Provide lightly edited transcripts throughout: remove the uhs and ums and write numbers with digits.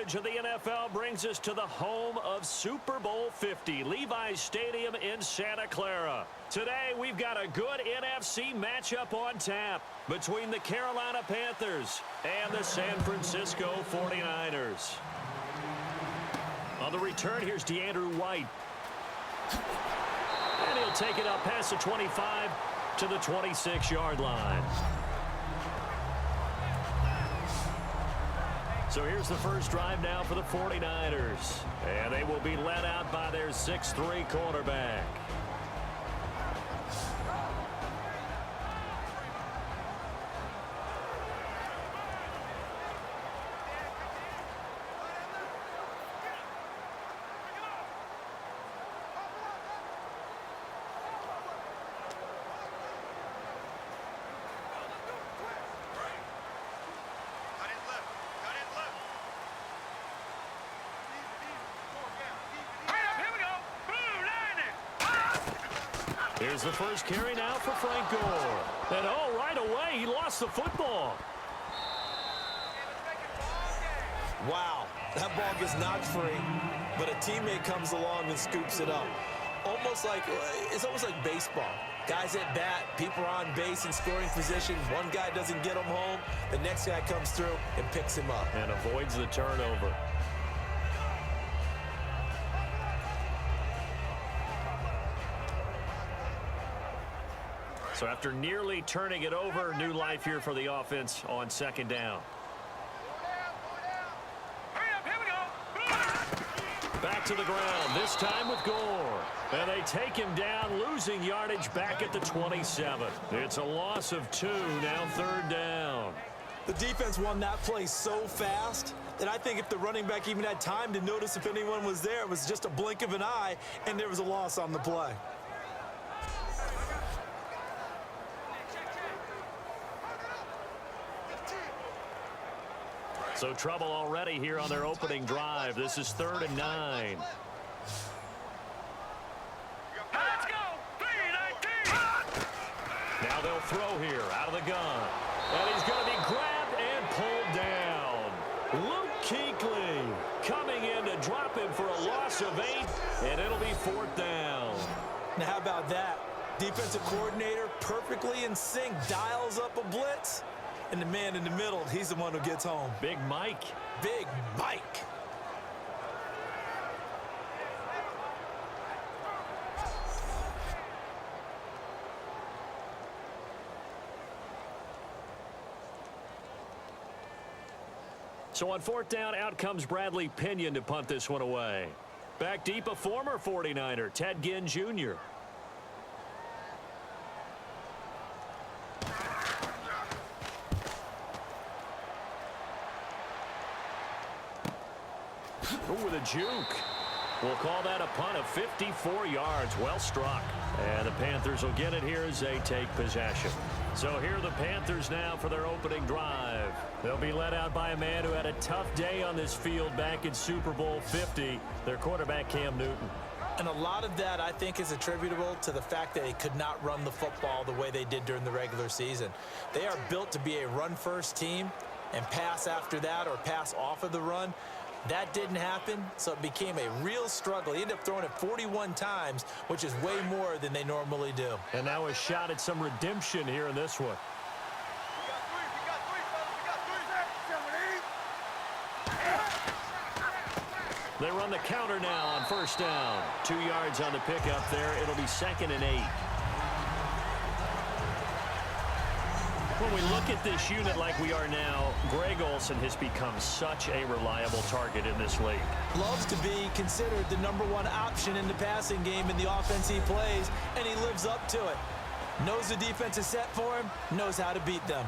coverage of the NFL brings us to the home of Super Bowl 50, Levi's Stadium in Santa Clara. Today, we've got a good NFC matchup on tap between the Carolina Panthers and the San Francisco 49ers. On the return, here's DeAndrew White. And he'll take it up past the 25 to the 26-yard line. So here's the first drive now for the 49ers. And they will be led out by their 6'3" quarterback. Here's the first carry now for Frank Gore. And oh, right away, he lost the football. Wow, that ball gets knocked free, but a teammate comes along and scoops it up. It's almost like baseball. Guys at bat, people are on base in scoring position. One guy doesn't get him home. The next guy comes through and picks him up. And avoids the turnover. So after nearly turning it over, new life here for the offense on second down. Back to the ground, this time with Gore. And they take him down, losing yardage back at the 27. It's a loss of 2, now third down. The defense won that play so fast that I think if the running back even had time to notice if anyone was there, it was just a blink of an eye, and there was a loss on the play. So trouble already here on their opening drive. This is 3rd and 9. Let's go! 3-19! Now they'll throw here out of the gun. And he's going to be grabbed and pulled down. Luke Kuechly coming in to drop him for a loss of 8, and it'll be 4th down. Now how about that? Defensive coordinator perfectly in sync, dials up a blitz. And the man in the middle, he's the one who gets home. Big Mike. Big Mike. So on 4th down, out comes Bradley Pinion to punt this one away. Back deep, a former 49er, Ted Ginn Jr. With a juke. We'll call that a punt of 54 yards. Well struck. And the Panthers will get it here as they take possession. So here are the Panthers now for their opening drive. They'll be led out by a man who had a tough day on this field back in Super Bowl 50, their quarterback Cam Newton. And a lot of that, I think, is attributable to the fact that they could not run the football the way they did during the regular season. They are built to be a run-first team and pass after that or pass off of the run. That didn't happen, so it became a real struggle. He ended up throwing it 41 times, which is way more than they normally do. And now a shot at some redemption here in this one. They run the counter now on 1st down. 2 yards on the pickup there. It'll be 2nd and 8. When we look at this unit like we are now, Greg Olsen has become such a reliable target in this league. Loves to be considered the #1 option in the passing game in the offense he plays, and he lives up to it. Knows the defense is set for him, knows how to beat them.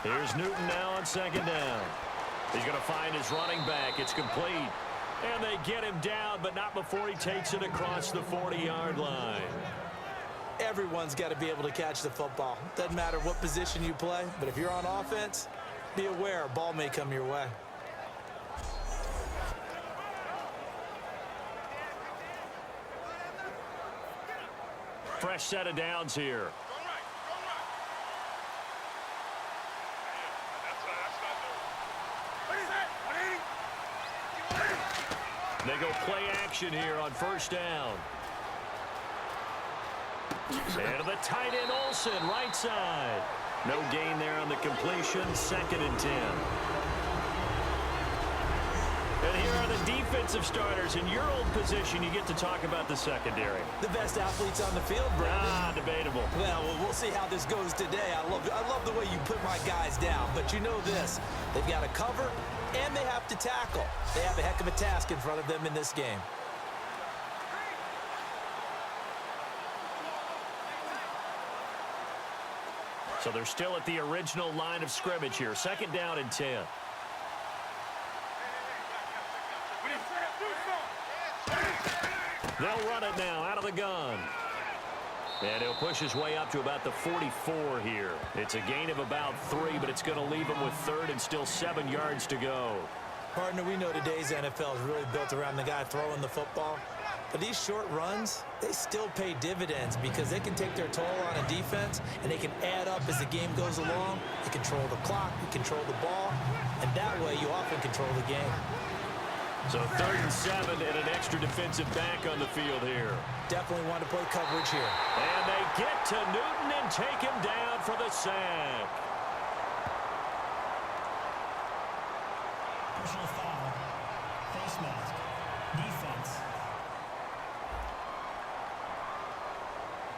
Here's Newton now on 2nd down. He's going to find his running back. It's complete. And they get him down, but not before he takes it across the 40-yard line. Everyone's got to be able to catch the football. Doesn't matter what position you play, but if you're on offense, be aware a ball may come your way. fresh set of downs here. They go play action here on first down. And to the tight end, Olsen, right side. No gain there on the completion, 2nd and 10. And here are the defensive starters. In your old position, you get to talk about the secondary. The best athletes on the field, Brandon. Debatable. Well, we'll see how this goes today. I love the way you put my guys down. But you know this, they've got to cover and they have to tackle. They have a heck of a task in front of them in this game. So they're still at the original line of scrimmage here. 2nd down and 10. They'll run it now out of the gun. And he'll push his way up to about the 44 here. It's a gain of about 3, but it's going to leave him with 3rd and still 7 yards to go. Partner, we know today's NFL is really built around the guy throwing the football. But these short runs, they still pay dividends because they can take their toll on a defense and they can add up as the game goes along. You control the clock, you control the ball, and that way you often control the game. So 3rd and 7 and an extra defensive back on the field here. Definitely want to play coverage here. And they get to Newton and take him down for the sack. Personal foul, face mask, defense.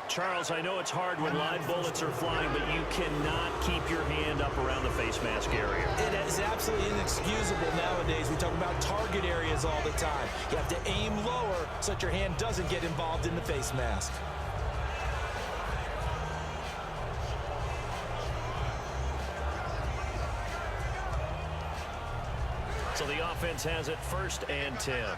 Charles, I know it's hard when live bullets are flying, but you cannot keep your hand up around the face mask area. It is absolutely inexcusable nowadays. We talk about target areas all the time. You have to aim lower so that your hand doesn't get involved in the face mask. So the offense has it 1st and 10.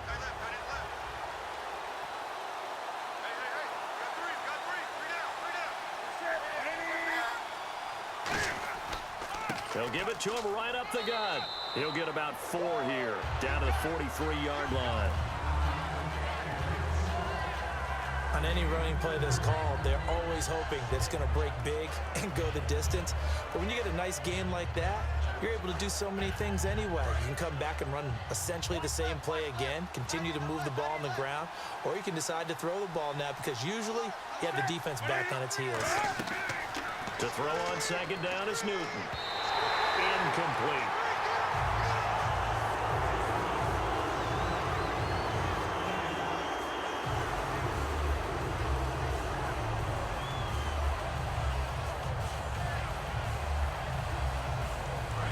They'll give it to him right up the gut. He'll get about 4 here, down to the 43-yard line. On any running play that's called, they're always hoping that it's going to break big and go the distance. But when you get a nice gain like that, you're able to do so many things anyway. You can come back and run essentially the same play again, continue to move the ball on the ground, or you can decide to throw the ball now because usually you have the defense back on its heels. To throw on 2nd down is Newton. Incomplete.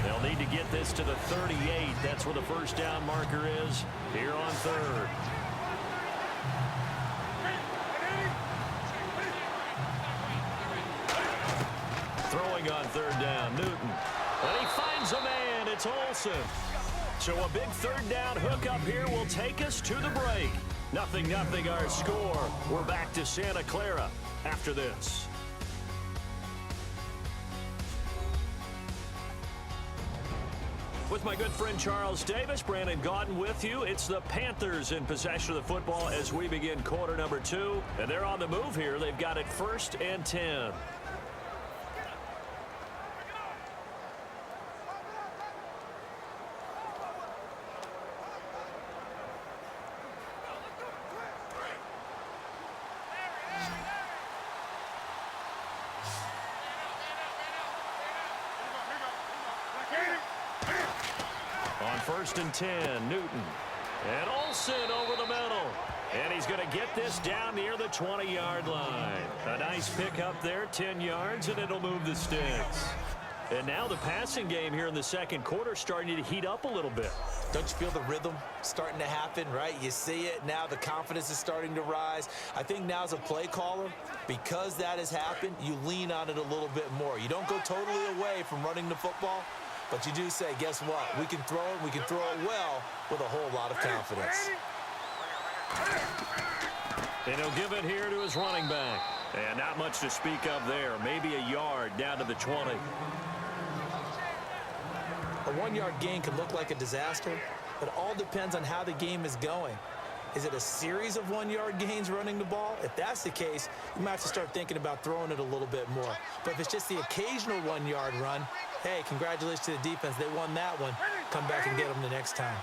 They'll need to get this to the 38. That's where the 1st down marker is here on 3rd. Throwing on 3rd down, Newton. And he finds a man. It's Olsen. So a big 3rd down hookup here will take us to the break. 0-0 our score. We're back to Santa Clara after this. With my good friend Charles Davis, Brandon Gaudin with you. It's the Panthers in possession of the football as we begin quarter number 2. And they're on the move here. They've got it 1st and 10. On 1st and 10, Newton. And Olsen over the middle. And he's going to get this down near the 20-yard line. A nice pickup there, 10 yards, and it'll move the sticks. And now the passing game here in the 2nd quarter starting to heat up a little bit. Don't you feel the rhythm starting to happen, right? You see it now. The confidence is starting to rise. I think now as a play caller, because that has happened, you lean on it a little bit more. You don't go totally away from running the football, but you do say, guess what? We can throw it. We can throw it well with a whole lot of confidence. And he'll give it here to his running back. And not much to speak of there. Maybe a yard down to the 20. A 1-yard gain can look like a disaster, but it all depends on how the game is going. Is it a series of 1-yard gains running the ball? If that's the case, you might have to start thinking about throwing it a little bit more. But if it's just the occasional 1-yard run, hey, congratulations to the defense. They won that one. Come back and get them the next time.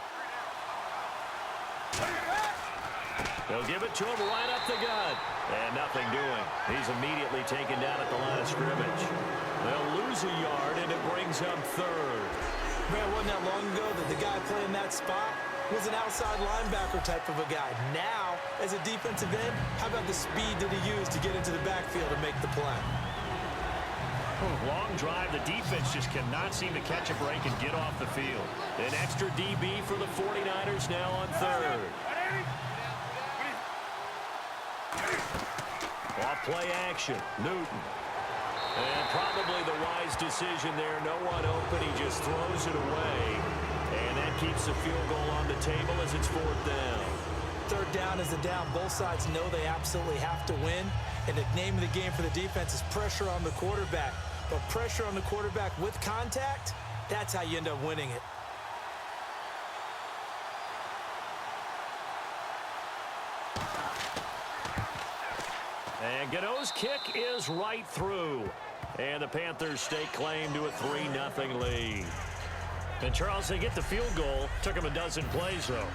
They'll give it to him right up the gut. And nothing doing. He's immediately taken down at the line of scrimmage. They'll lose a yard, and it brings up third. Man, wasn't that long ago that the guy playing that spot was an outside linebacker type of a guy. Now, as a defensive end, how about the speed that he used to get into the backfield and make the play? Long drive. The defense just cannot seem to catch a break and get off the field. An extra DB for the 49ers now on third. Off play action. Newton. And probably the wise decision there. No one open. He just throws it away. And that keeps the field goal on the table as it's fourth down. Third down is the down. Both sides know they absolutely have to win. And the name of the game for the defense is pressure on the quarterback. But pressure on the quarterback with contact, that's how you end up winning it. And Gano's kick is right through. And the Panthers stake claim to a 3-0 lead. And Charles, they get the field goal. Took them a dozen plays, though.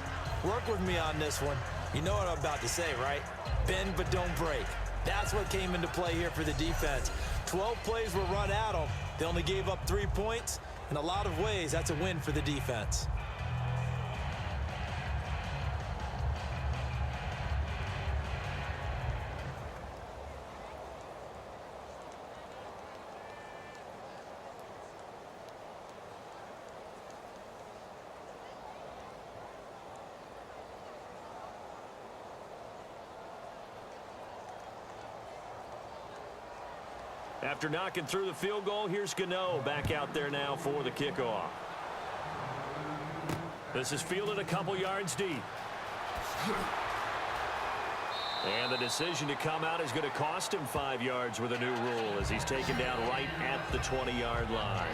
Work with me on this one. You know what I'm about to say, right? Bend but don't break. That's what came into play here for the defense. 12 plays were run at them. They only gave up 3 points. In a lot of ways, that's a win for the defense. After knocking through the field goal, here's Gano back out there now for the kickoff. This is fielded a couple yards deep. And the decision to come out is going to cost him 5 yards with a new rule as he's taken down right at the 20-yard line.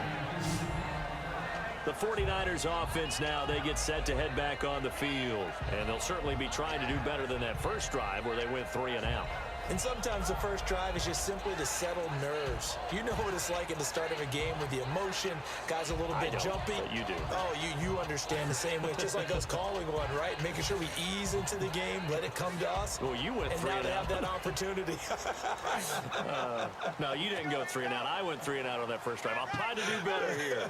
The 49ers offense now, they get set to head back on the field. And they'll certainly be trying to do better than that first drive where they went 3 and out. And sometimes the first drive is just simply to settle nerves. You know what it's like at the start of a game with the emotion. Guys a little bit jumpy. But you do. Oh, you understand the same way. It's just like us calling one, right? Making sure we ease into the game, let it come to us. Well, you went 3 and out. And now they have that opportunity. No, you didn't go 3 and out. I went 3 and out on that first drive. I'll try to do better here.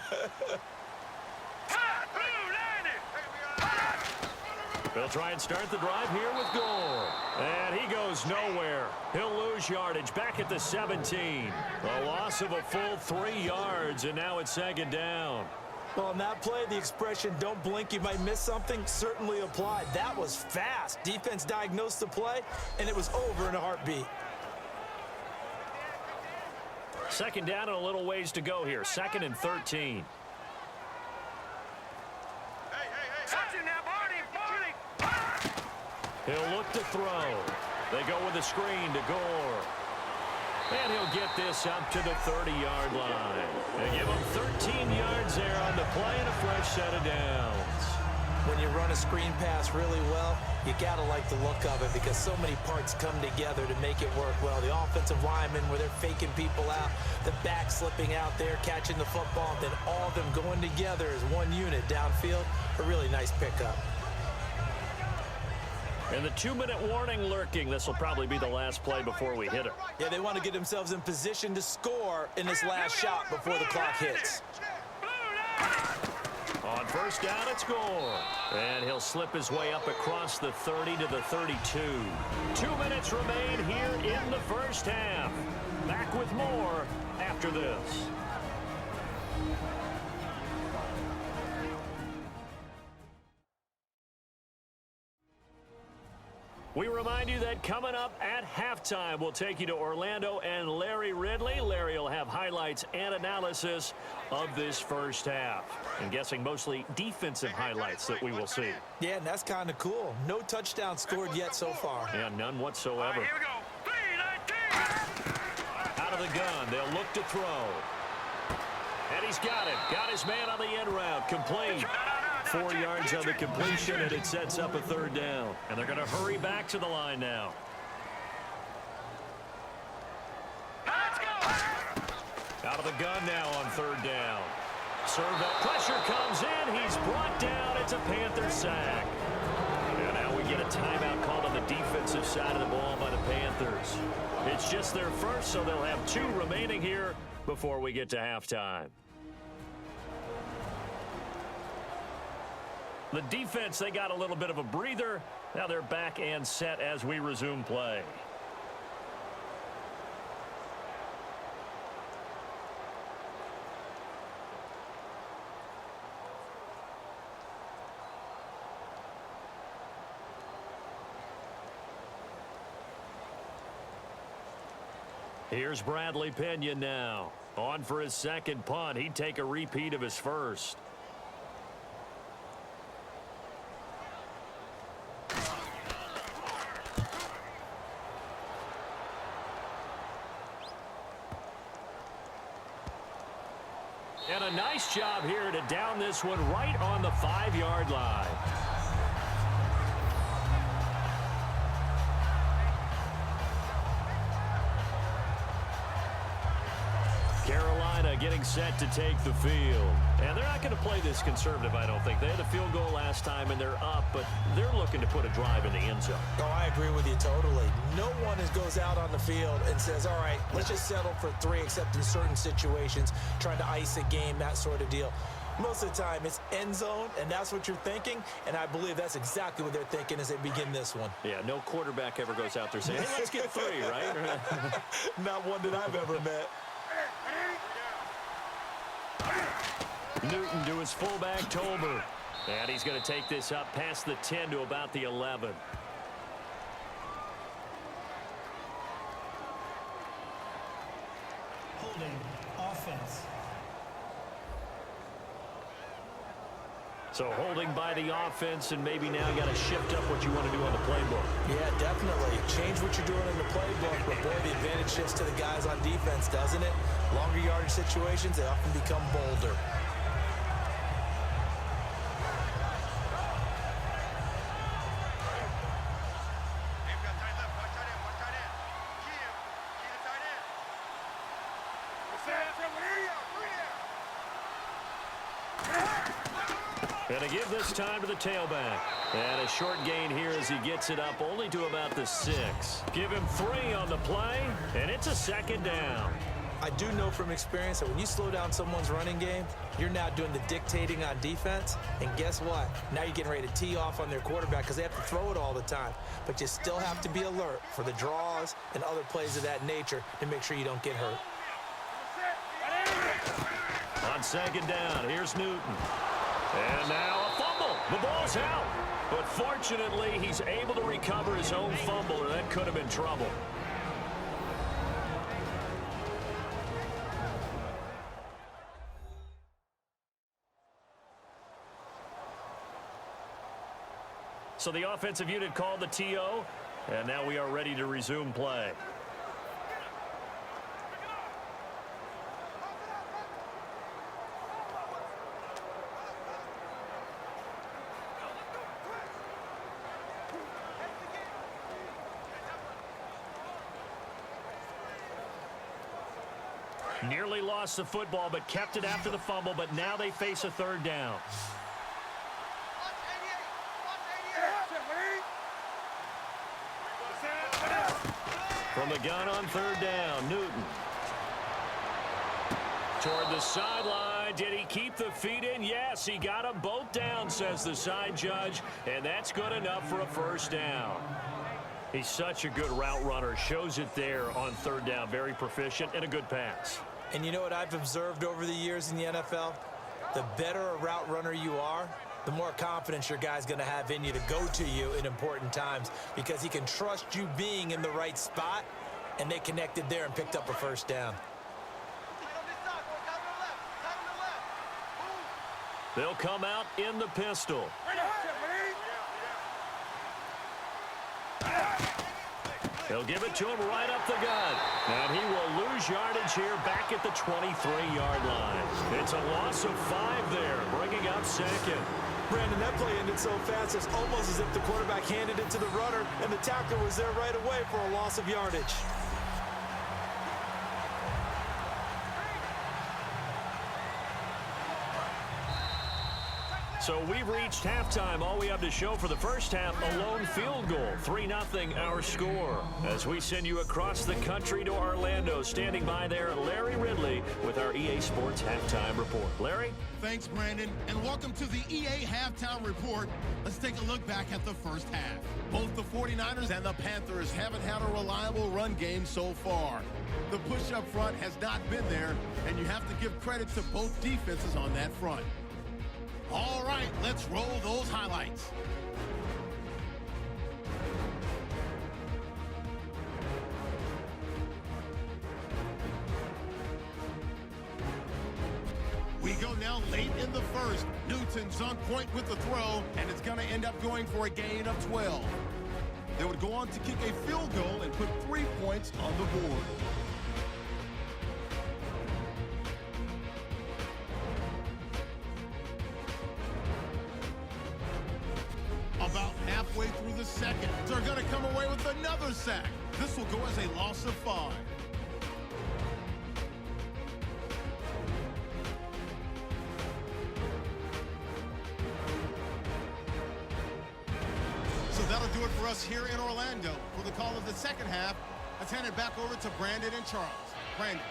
They'll try and start the drive here with Gore. And he goes nowhere. He'll lose yardage back at the 17. A loss of a full 3 yards, and now it's second down. Well, on that play, the expression, don't blink, you might miss something, certainly applied. That was fast. Defense diagnosed the play, and it was over in a heartbeat. Second down and a little ways to go here. 2nd and 13. He'll look to throw. They go with a screen to Gore. And he'll get this up to the 30-yard line. They give him 13 yards there on the play and a fresh set of downs. When you run a screen pass really well, you got to like the look of it because so many parts come together to make it work well. The offensive linemen where they're faking people out, the back slipping out there, catching the football, then all of them going together as one unit downfield. A really nice pickup. And the 2-minute warning lurking. This will probably be the last play before we hit her. Yeah, they want to get themselves in position to score in this last shot before the clock hits. On first down, it's Gore. And he'll slip his way up across the 30 to the 32. 2 minutes remain here in the first half. Back with more after this. We remind you that coming up at halftime, we'll take you to Orlando and Larry Ridley. Larry will have highlights and analysis of this first half. I'm guessing mostly defensive highlights that we will see. Yeah, and that's kind of cool. No touchdown scored yet so far. Yeah, none whatsoever. Here we go. 3-19. Out of the gun, they'll look to throw. And he's got it. Got his man on the end route. Complete. 4 yards on the completion, and it sets up a third down. And they're going to hurry back to the line now. Let's go. Out of the gun now on third down. Serve that. Pressure comes in. He's brought down. It's a Panther sack. And now we get a timeout called on the defensive side of the ball by the Panthers. It's just their first, so they'll have 2 remaining here before we get to halftime. The defense, they got a little bit of a breather. Now they're back and set as we resume play. Here's Bradley Pinion now. On for his second punt. He'd take a repeat of his first. And a nice job here to down this one right on the 5-yard line. Carolina getting set to take the field. And they're not going to play this conservative, I don't think. They had a field goal last time, and they're up, but they're looking to put a drive in the end zone. Oh, I agree with you totally. No one goes out on the field and says, all right, let's just settle for 3, except in certain situations, trying to ice a game, that sort of deal. Most of the time, it's end zone, and that's what you're thinking, and I believe that's exactly what they're thinking as they begin this one. Yeah, no quarterback ever goes out there saying, hey, let's get 3, right? Not one that I've ever met. Newton to his fullback, Tolbert. And he's going to take this up past the 10 to about the 11. Holding. Offense. So holding by the offense, and maybe now you got to shift up what you want to do on the playbook. Yeah, definitely. Change what you're doing in the playbook, but boy, the advantage shifts to the guys on defense, doesn't it? Longer yardage situations, they often become bolder. Going to give this time to the tailback. And a short gain here as he gets it up only to about the 6. Give him 3 on the play, and it's a second down. I do know from experience that when you slow down someone's running game, you're now doing the dictating on defense. And guess what? Now you're getting ready to tee off on their quarterback because they have to throw it all the time. But you still have to be alert for the draws and other plays of that nature to make sure you don't get hurt. On second down, here's Newton. And now a fumble. The ball's out. But fortunately, he's able to recover his own fumble, or that could have been trouble. So the offensive unit called the TO, and now we are ready to resume play. Nearly lost the football, but kept it after the fumble, but now they face a third down. From the gun on third down, Newton. Toward the sideline. Did he keep the feet in? Yes, he got them both down, says the side judge, and that's good enough for a first down. He's such a good route runner. Shows it there on third down. Very proficient and a good pass. And you know what I've observed over the years in the NFL? The better a route runner you are, the more confidence your guy's going to have in you to go to you in important times because he can trust you being in the right spot, and they connected there and picked up a first down. They'll come out in the pistol. They'll give it to him right up the gut. And he will lose yardage here back at the 23-yard line. It's a loss of 5 there, bringing up second. Brandon, that play ended so fast, it's almost as if the quarterback handed it to the runner, and the tackler was there right away for a loss of yardage. So we've reached halftime. All we have to show for the first half, a lone field goal. 3-0 our score. As we send you across the country to Orlando, standing by there, Larry Ridley with our EA Sports Halftime Report. Larry? Thanks, Brandon, and welcome to the EA Halftime Report. Let's take a look back at the first half. Both the 49ers and the Panthers haven't had a reliable run game so far. The push up front has not been there, and you have to give credit to both defenses on that front. All right, let's roll those highlights. We go now late in the first. Newton's on point with the throw, and it's going to end up going for a gain of 12. They would go on to kick a field goal and put 3 points on the board. About halfway through the second, they're going to come away with another sack. This will go as a loss of 5. So that'll do it for us here in Orlando. For the call of the second half, let's hand it back over to Brandon and Charles. Brandon.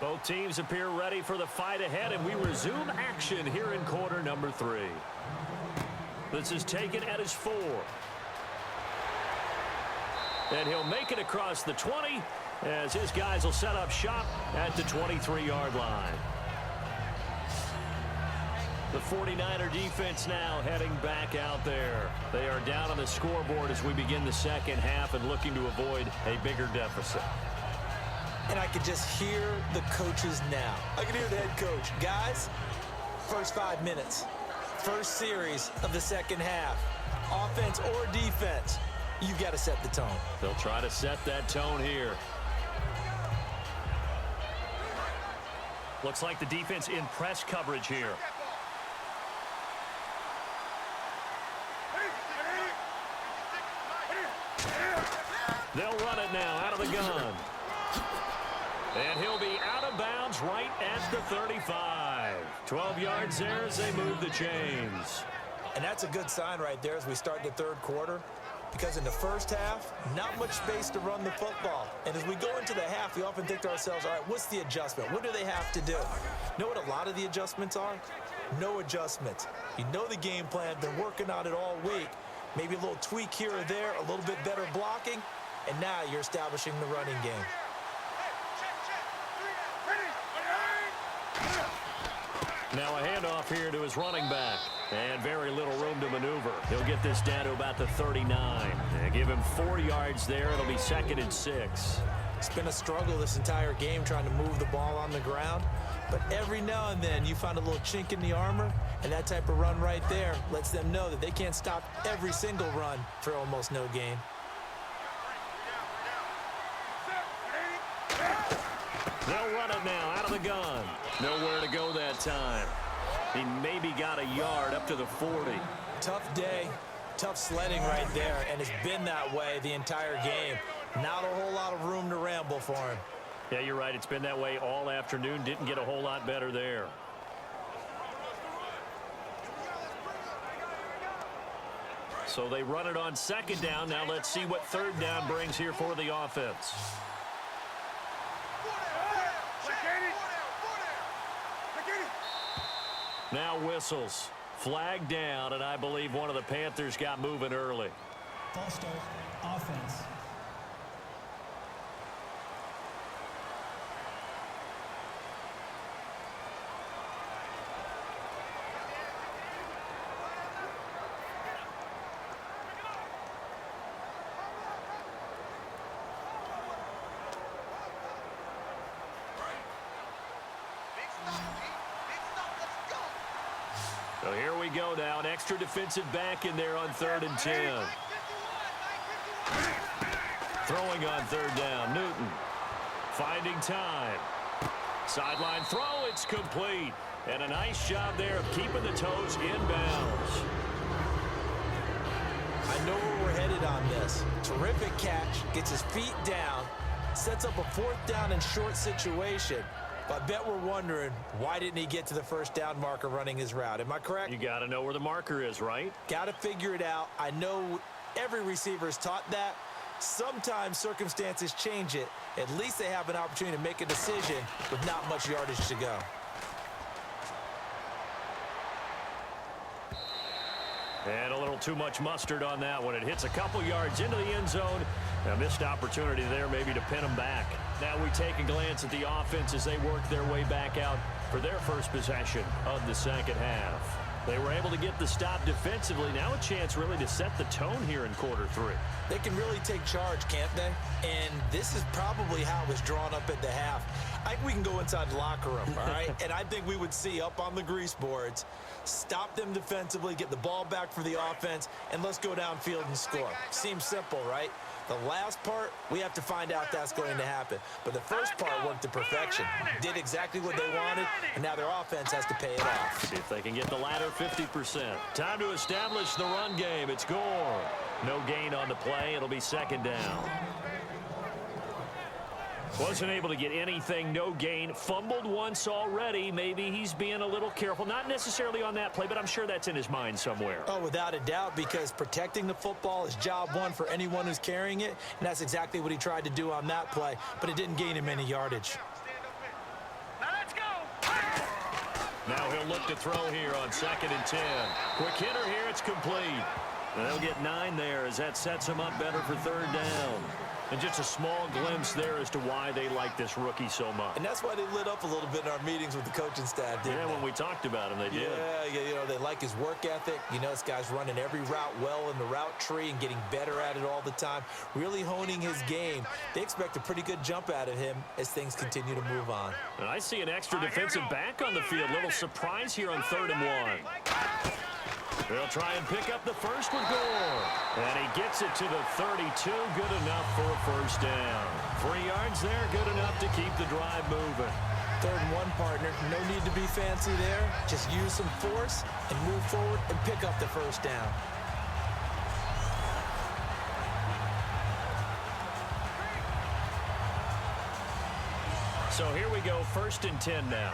Both teams appear ready for the fight ahead, and we resume action here in quarter number 3. This is taken at his 4. And he'll make it across the 20 as his guys will set up shop at the 23-yard line. The 49er defense now heading back out there. They are down on the scoreboard as we begin the second half and looking to avoid a bigger deficit. And I could just hear the coaches now. I can hear the head coach. Guys, first 5 minutes, first series of the second half, offense or defense, you got to set the tone. They'll try to set that tone here. Looks like the defense in press coverage here. They'll run it now out of the gun. And he'll be out of bounds right at the 35. 12 yards there as they move the chains. And that's a good sign right there as we start the third quarter. Because in the first half, not much space to run the football. And as we go into the half, we often think to ourselves, all right, what's the adjustment? What do they have to do? You know what a lot of the adjustments are? No adjustments. You know the game plan, been working on it all week. Maybe a little tweak here or there, a little bit better blocking, and now you're establishing the running game. Now a handoff here to his running back. And very little room to maneuver. He'll get this down to about the 39. And give him 4 yards there. It'll be 2nd and 6. It's been a struggle this entire game trying to move the ball on the ground. But every now and then you find a little chink in the armor. And that type of run right there lets them know that they can't stop every single run for almost no gain. They'll run it now out of the gun. Nowhere to go that time. He maybe got a yard up to the 40. Tough day, tough sledding right there, and it's been that way the entire game. Not a whole lot of room to ramble for him. Yeah, you're right. It's been that way all afternoon. Didn't get a whole lot better there. So they run it on 2nd down. Now let's see what 3rd down brings here for the offense. Now whistles. Flag down, and I believe one of the Panthers got moving early. False start, offense. So here we go now. An extra defensive back in there on 3rd and 10. Throwing on 3rd down. Newton finding time. Sideline throw. It's complete. And a nice job there of keeping the toes inbounds. I know where we're headed on this. Terrific catch. Gets his feet down. Sets up a 4th down and short situation. But I bet we're wondering, why didn't he get to the 1st down marker running his route? Am I correct? You got to know where the marker is, right? Got to figure it out. I know every receiver is taught that. Sometimes circumstances change it. At least they have an opportunity to make a decision with not much yardage to go. And a little too much mustard on that one. It hits a couple yards into the end zone. A missed opportunity there maybe to pin them back. Now we take a glance at the offense as they work their way back out for their first possession of the second half. They were able to get the stop defensively. Now a chance really to set the tone here in quarter 3. They can really take charge, can't they? And this is probably how it was drawn up at the half. I think we can go inside the locker room, all right? And I think we would see up on the grease boards, stop them defensively, get the ball back for the offense, and let's go downfield and score. Seems simple, right? The last part, we have to find out that's going to happen. But the first part worked to perfection. Did exactly what they wanted, and now their offense has to pay it off. See if they can get the latter 50%. Time to establish the run game. It's Gore. No gain on the play. It'll be 2nd down. Wasn't able to get anything, no gain. Fumbled once already. Maybe he's being a little careful. Not necessarily on that play, but I'm sure that's in his mind somewhere. Oh, without a doubt, because protecting the football is job one for anyone who's carrying it, and that's exactly what he tried to do on that play, but it didn't gain him any yardage. Now let's go. Now he'll look to throw here on 2nd and 10. Quick hitter here, it's complete. And they'll get 9 there as that sets him up better for 3rd down. And just a small glimpse there as to why they like this rookie so much. And that's why they lit up a little bit in our meetings with the coaching staff, didn't they? When we talked about him, they did. Yeah, you know, they like his work ethic. You know, this guy's running every route well in the route tree and getting better at it all the time, really honing his game. They expect a pretty good jump out of him as things continue to move on. And I see an extra defensive back on the field. Little surprise here on 3rd and 1. They'll try and pick up the first with Gore. And he gets it to the 32. Good enough for a 1st down. 3 yards there, good enough to keep the drive moving. 3rd and 1, partner. No need to be fancy there. Just use some force and move forward and pick up the 1st down. So here we go, 1st and 10 now.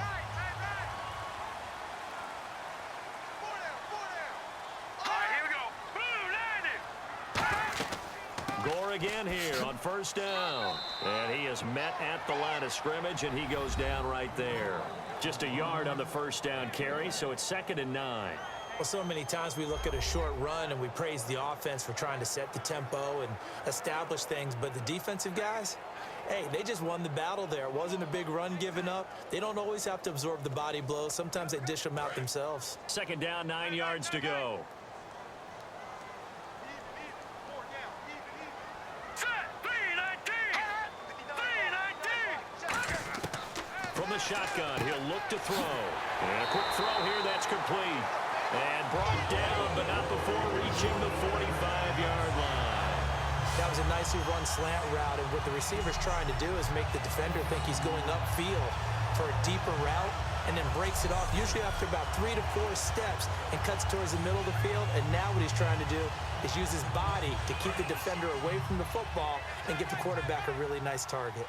Gore again here on 1st down. And he is met at the line of scrimmage, and he goes down right there. Just a yard on the 1st down carry, so it's 2nd and 9. Well, so many times we look at a short run and we praise the offense for trying to set the tempo and establish things, but the defensive guys, hey, they just won the battle there. It wasn't a big run given up. They don't always have to absorb the body blows. Sometimes they dish them out themselves. 2nd down, 9 yards to go. From the shotgun, he'll look to throw. And a quick throw here, that's complete. And brought down, but not before reaching the 45-yard line. That was a nicely run slant route, and what the receiver's trying to do is make the defender think he's going upfield for a deeper route, and then breaks it off, usually after about 3 to 4 steps, and cuts towards the middle of the field. And now what he's trying to do is use his body to keep the defender away from the football and get the quarterback a really nice target.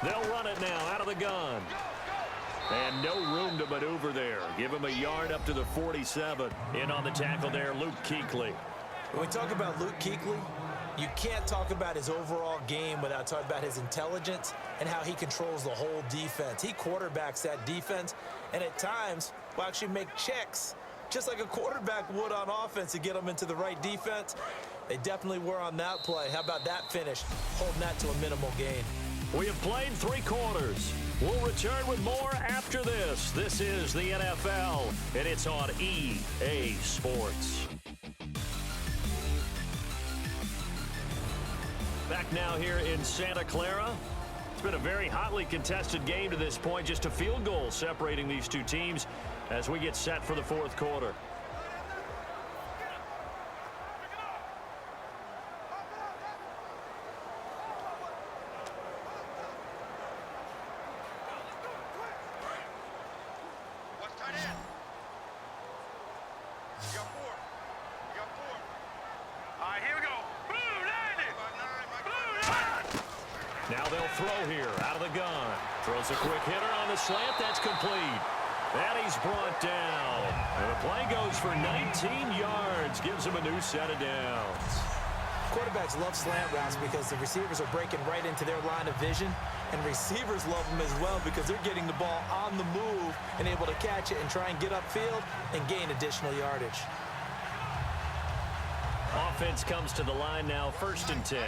They'll run it now out of the gun. And no room to maneuver there. Give him a yard up to the 47. In on the tackle there, Luke Kuechly. When we talk about Luke Kuechly, you can't talk about his overall game without talking about his intelligence and how he controls the whole defense. He quarterbacks that defense, and at times will actually make checks, just like a quarterback would on offense, to get them into the right defense. They definitely were on that play. How about that finish? Holding that to a minimal gain. We have played 3 quarters. We'll return with more after this. This is the NFL, and it's on EA Sports. Back now here in Santa Clara. been a very hotly contested game to this point. Just a field goal separating these two teams as we get set for the fourth quarter. Now they'll throw here out of the gun. Throws a quick hitter on the slant. That's complete. And he's brought down. And the play goes for 19 yards. Gives him a new set of downs. Quarterbacks love slant routes because the receivers are breaking right into their line of vision. And receivers love them as well because they're getting the ball on the move and able to catch it and try and get upfield and gain additional yardage. Offense comes to the line now, 1st and 10.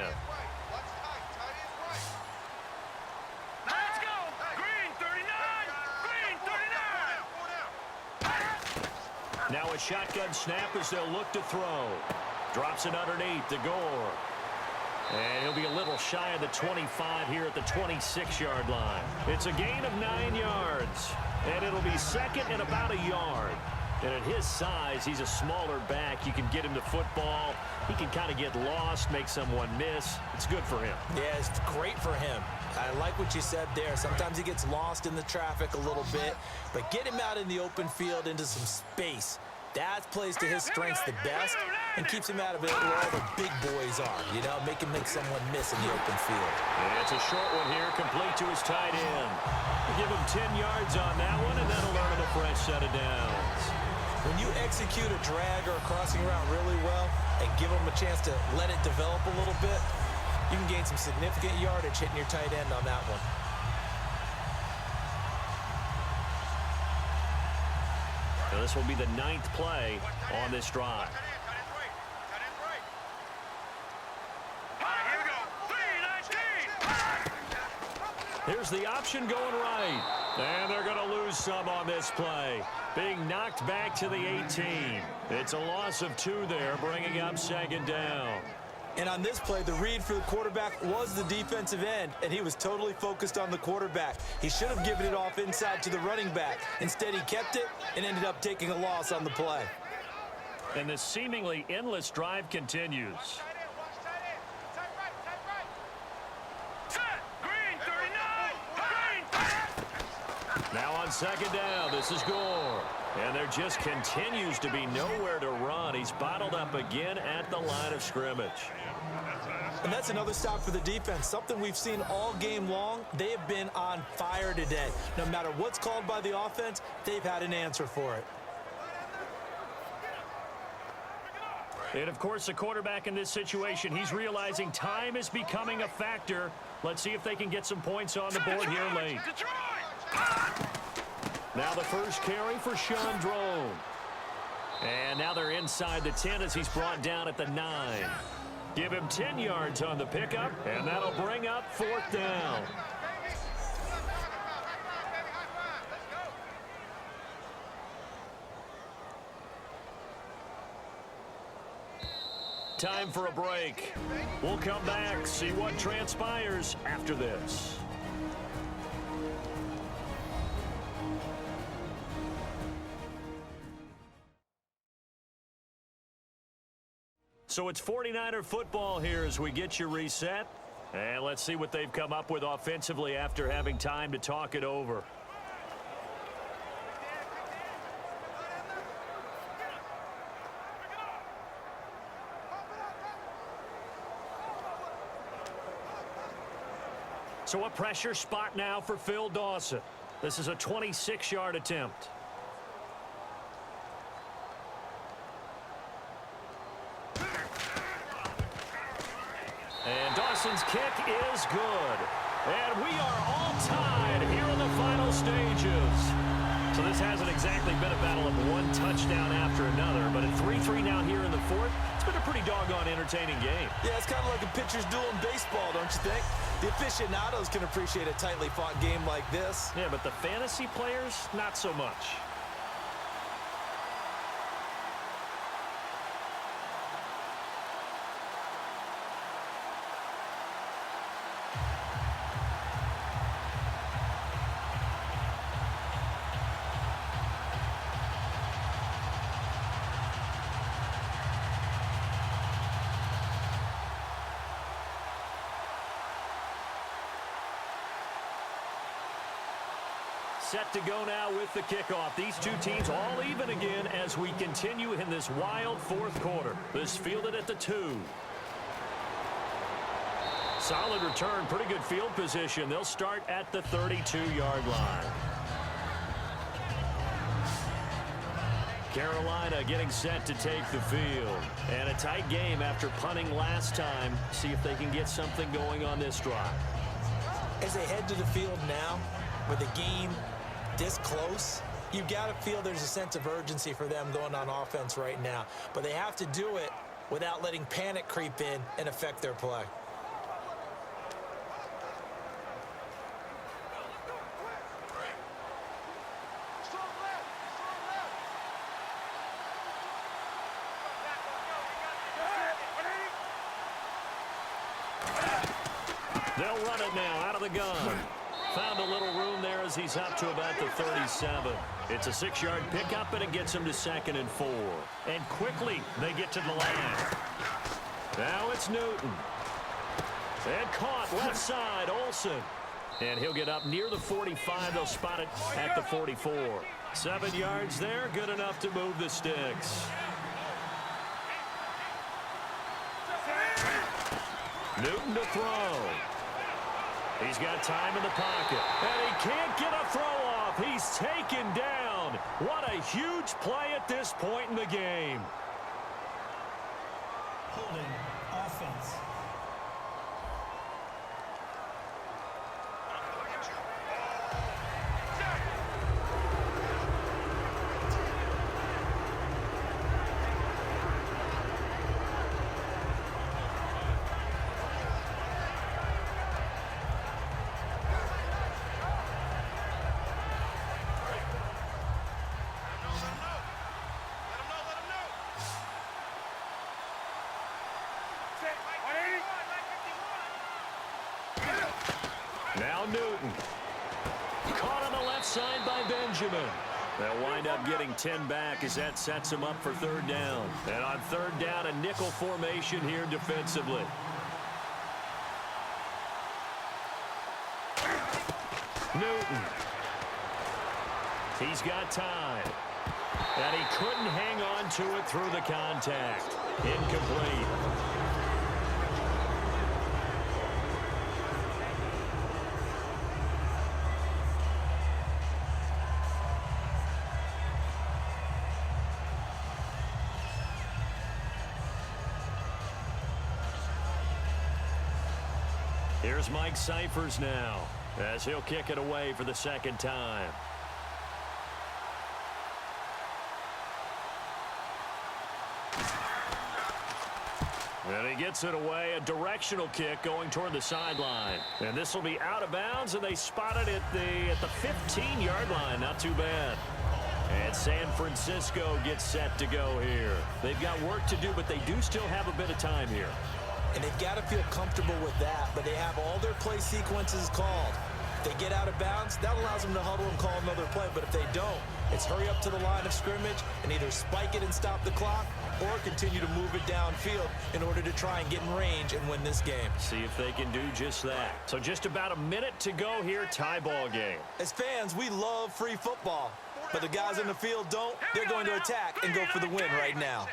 Now a shotgun snap as they'll look to throw. Drops it underneath to Gore. And he'll be a little shy of the 25 here at the 26-yard line. It's a gain of 9 yards. And it'll be 2nd and about a yard. And at his size, he's a smaller back. You can get him the football. He can kind of get lost, make someone miss. It's good for him. Yeah, it's great for him. I like what you said there. Sometimes he gets lost in the traffic a little bit, but get him out in the open field into some space. That plays to his strengths the best and keeps him out of it where all the big boys are, you know, make him make someone miss in the open field. And it's a short one here, complete to his tight end. We'll give him 10 yards on that one, and that'll earn him a fresh set of downs. When you execute a drag or a crossing route really well and give him a chance to let it develop a little bit, you can gain some significant yardage hitting your tight end on that one. Now this will be the 9th play on this drive. Here's the option going right. And they're going to lose some on this play. Being knocked back to the 18. It's a loss of 2 there, bringing up 2nd down. And on this play, the read for the quarterback was the defensive end, and he was totally focused on the quarterback. He should have given it off inside to the running back. Instead, he kept it and ended up taking a loss on the play. And this seemingly endless drive continues. Now on 2nd down, this is Gore. And there just continues to be nowhere to run. He's bottled up again at the line of scrimmage. And that's another stop for the defense, something we've seen all game long. They have been on fire today. No matter what's called by the offense, they've had an answer for it. And, of course, the quarterback in this situation, he's realizing time is becoming a factor. Let's see if they can get some points on the board here late. Now the first carry for Sean Drone. And now they're inside the 10 as he's brought down at the 9. Give him 10 yards on the pickup, and that'll bring up 4th down. Time for a break. We'll come back, see what transpires after this. So it's 49er football here as we get you reset. And let's see what they've come up with offensively after having time to talk it over. So a pressure spot now for Phil Dawson. This is a 26-yard attempt. And Dawson's kick is good. And we are all tied here in the final stages. So this hasn't exactly been a battle of one touchdown after another, but at 3-3 now here in the 4th, it's been a pretty doggone entertaining game. Yeah, it's kind of like a pitcher's duel in baseball, don't you think? The aficionados can appreciate a tightly fought game like this. Yeah, but the fantasy players, not so much. set to go now with the kickoff. These two teams all even again as we continue in this wild fourth quarter. This fielded at the 2. Solid return, pretty good field position. They'll start at the 32-yard line. Carolina getting set to take the field. And a tight game after punting last time. See if they can get something going on this drive. As they head to the field now, with the game this close, you've got to feel there's a sense of urgency for them going on offense right now. But they have to do it without letting panic creep in and affect their play. They'll run it now out of the gun. Found a little room there as he's up to about the 37. It's a 6-yard pickup, and it gets him to 2nd and 4. And quickly, they get to the line. Now it's Newton. And caught left side, Olsen. And he'll get up near the 45. They'll spot it at the 44. 7 yards there, good enough to move the sticks. Newton to throw. He's got time in the pocket. And he can't get a throw off. He's taken down. What a huge play at this point in the game. Holding offense. Now Newton. Caught on the left side by Benjamin. They'll wind up getting 10 back as that sets them up for 3rd down. And on 3rd down, a nickel formation here defensively. Newton. He's got time. And he couldn't hang on to it through the contact. Incomplete. Here's Mike Cyphers now as he'll kick it away for the 2nd time. And he gets it away, a directional kick going toward the sideline. And this will be out of bounds, and they spot it at the 15-yard line. Not too bad. And San Francisco gets set to go here. They've got work to do, but they do still have a bit of time here. And they've got to feel comfortable with that, but they have all their play sequences called. If they get out of bounds, that allows them to huddle and call another play. But if they don't, it's hurry up to the line of scrimmage and either spike it and stop the clock or continue to move it downfield in order to try and get in range and win this game. See if they can do just that. So just about a minute to go here, tie ball game. As fans, we love free football, but the guys in the field don't. They're going to attack and go for the win right now.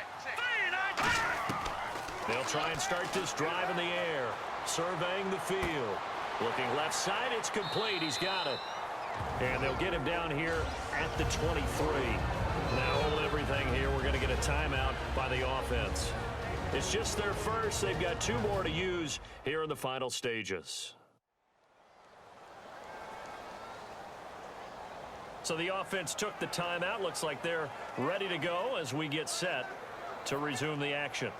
They'll try and start this drive in the air, surveying the field. Looking left side, it's complete. He's got it. And they'll get him down here at the 23. Now hold everything here. We're going to get a timeout by the offense. It's just their first. They've got 2 more to use here in the final stages. So the offense took the timeout. Looks like they're ready to go as we get set to resume the action.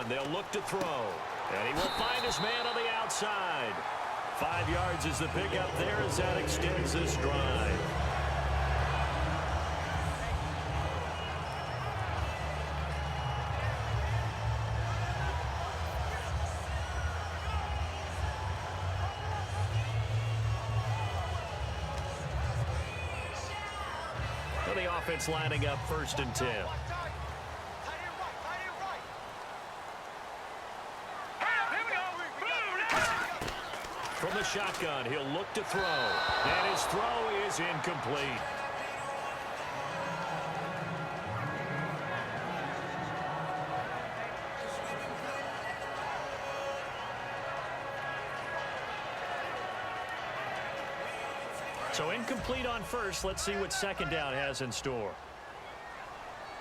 They'll look to throw, and he will find his man on the outside. 5 yards is the pickup there as that extends this drive. the offense lining up 1st and 10. From the shotgun, he'll look to throw. And his throw is incomplete. So incomplete on first. Let's see what 2nd down has in store.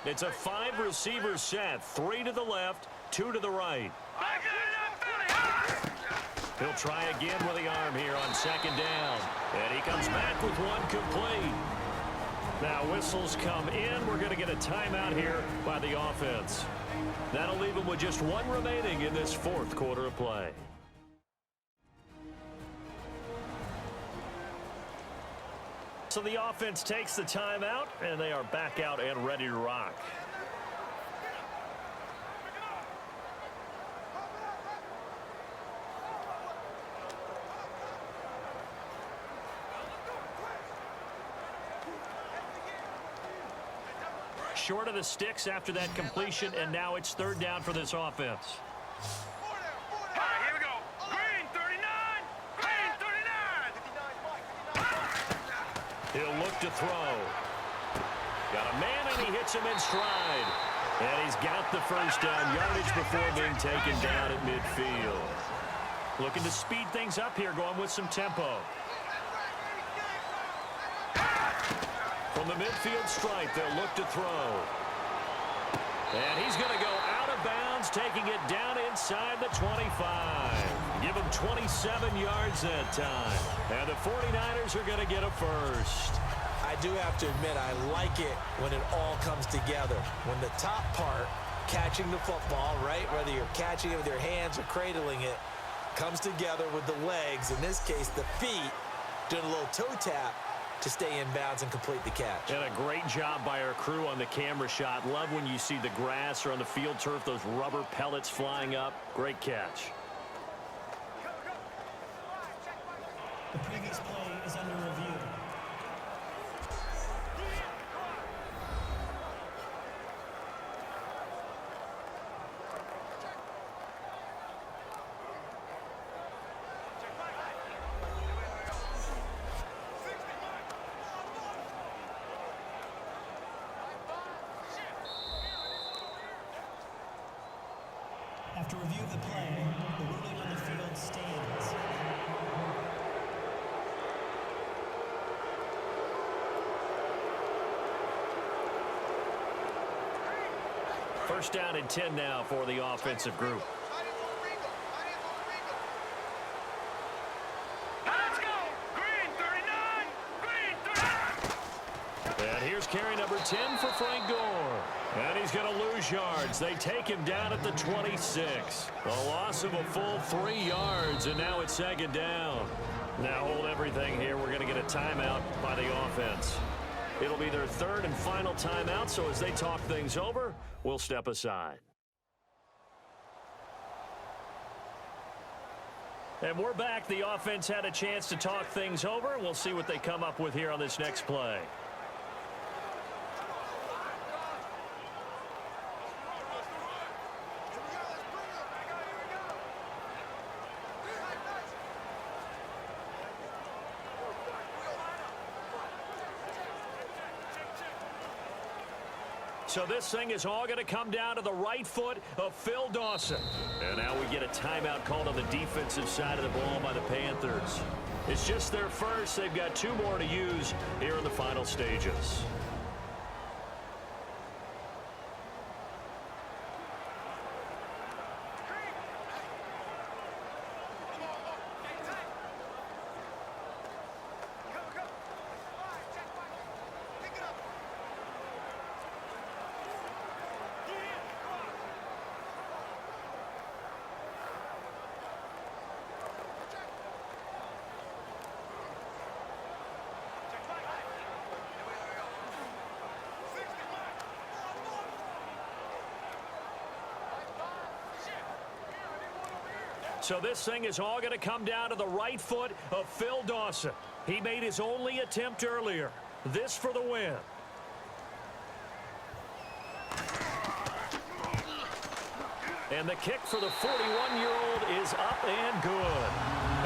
It's a 5-receiver set. 3 to the left, 2 to the right. He'll try again with the arm here on 2nd down. And he comes back with one complete. Now whistles come in. We're going to get a timeout here by the offense. That'll leave him with just 1 remaining in this 4th quarter of play. So the offense takes the timeout, and they are back out and ready to rock. Short of the sticks after that completion, and now it's 3rd down for this offense. He'll look to throw. Got a man, and he hits him in stride. And he's got the 1st down yardage before being taken down at midfield. Looking to speed things up here, going with some tempo. From the midfield stripe, they'll look to throw. And he's going to go out of bounds, taking it down inside the 25. Give him 27 yards that time. And the 49ers are going to get a first. I do have to admit, I like it when it all comes together. When the top part, catching the football, right, whether you're catching it with your hands or cradling it, comes together with the legs, in this case the feet, doing a little toe tap to stay in bounds and complete the catch. And a great job by our crew on the camera shot. Love when you see the grass or on the field turf, those rubber pellets flying up. Great catch. The previous play is under review. After review of the play, the ruling on the field stands. First down and 10 now for the offensive group. Let's go! Green 39! Green 39! And here's carry number 10 for Frank Gore. And he's going to lose yards. They take him down at the 26. A loss of a full 3 yards, and now it's 2nd down. Now hold everything here. We're going to get a timeout by the offense. It'll be their 3rd and final timeout, so as they talk things over, we'll step aside. And we're back. The offense had a chance to talk things over. We'll see what they come up with here on this next play. So this thing is all going to come down to the right foot of Phil Dawson. And now we get a timeout called on the defensive side of the ball by the Panthers. It's just their first. They've got 2 more to use here in the final stages. So this thing is all going to come down to the right foot of Phil Dawson. He made his only attempt earlier. This for the win. And the kick for the 41-year-old is up and good.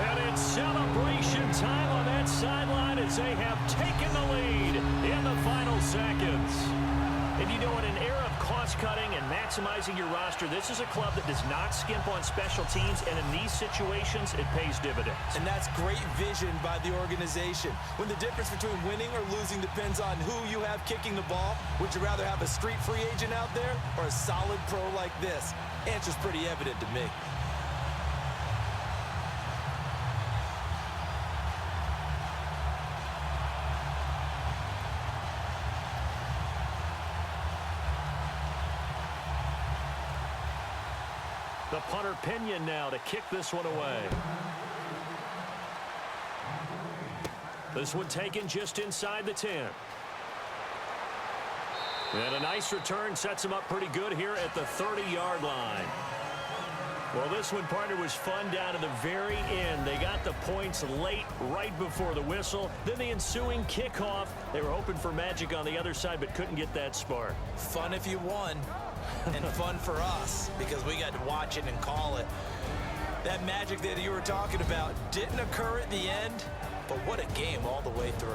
And it's celebration time on that sideline as they have taken the lead in the final seconds. And you know, in an era of cost-cutting and maximizing your roster, this is a club that does not skimp on special teams, and in these situations, it pays dividends. And that's great vision by the organization. When the difference between winning or losing depends on who you have kicking the ball, would you rather have a street free agent out there or a solid pro like this? Answer's pretty evident to me. The punter Pinion now to kick this one away. This one taken just inside the 10. And a nice return sets him up pretty good here at the 30-yard line. Well, this one, partner, was fun down to the very end. They got the points late, right before the whistle. Then the ensuing kickoff. They were hoping for magic on the other side, but couldn't get that spark. Fun if you won, and fun for us because we got to watch it and call it. That magic that you were talking about didn't occur at the end, but what a game all the way through.